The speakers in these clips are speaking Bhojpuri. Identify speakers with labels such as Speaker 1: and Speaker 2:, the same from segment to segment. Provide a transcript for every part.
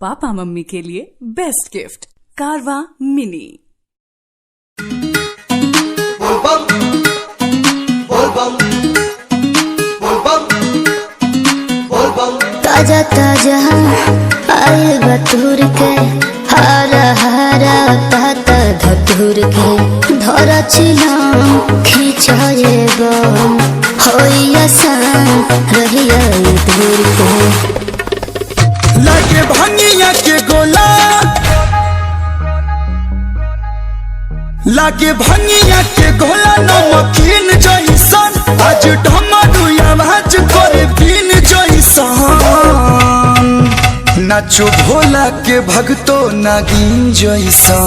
Speaker 1: पापा मम्मी के लिए बेस्ट गिफ्ट कारवा मिनी।
Speaker 2: ताजा ताजा आयल बतूर के हरा हरा पाता धतूर के धरा चिलाम खींचाए बम होई आसान रहिया दूर के
Speaker 3: लागे भंगिया के गोला लागे भंगिया के गोला नमकीन जैसन आज ढमरुया आवाज करे बीन जैसन नाचो भोला के भगतो नागिन जैसन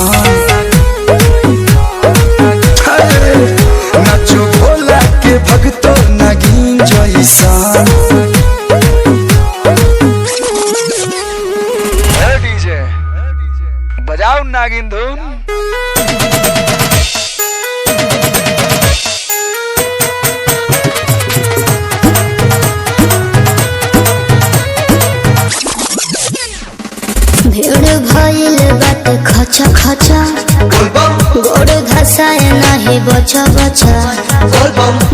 Speaker 3: नाचो भोला के भगतो नागिन जैसन बजाओ नागिन धुन।
Speaker 2: भीड़ भइल बात खचा खचा गोड़ घसाए नहीं बचा बचा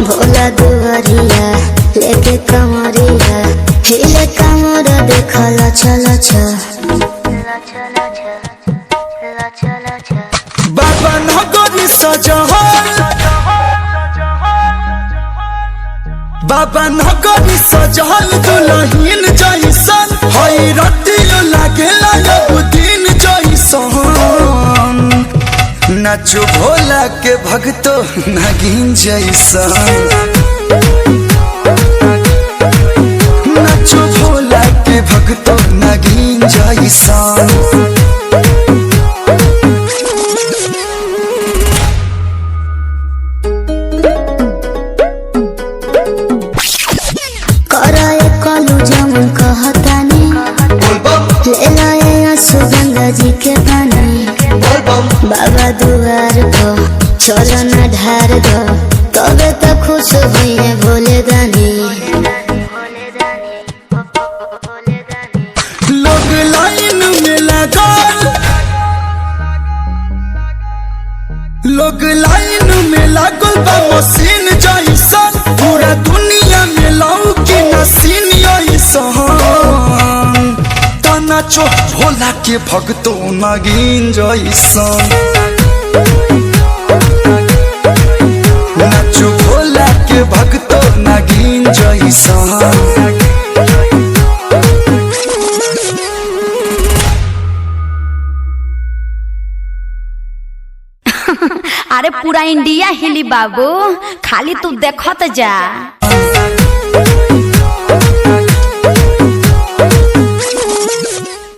Speaker 2: भोला दुआरिया लेके कमरिया हिले कमर देखला चला
Speaker 3: बाबा नगरी सजहल बाबा नगरी सजहल दुल्हन जैसन हई रतियो लागेला अब दिन जैसन नाचो भोला के भगतो नागिन जैसन नाचो भोला के भगतो नागिन जैसन
Speaker 2: गंगा जी के पानी बाबा दुआर को चलो न ढार दो तबे तो खुश हुए भोले दानी।
Speaker 3: लोग लाइन में लगल लोग लाइन में लगल बा मशीन जैसन पूरा दुनिया में लौकी नसीन जैसन नाचो भोला के भगतो नागिन जैसन नाचो भोला के भगतो नागिन जैसन।
Speaker 4: अरे पूरा इंडिया हिली बाबू, खाली तू देखत जा।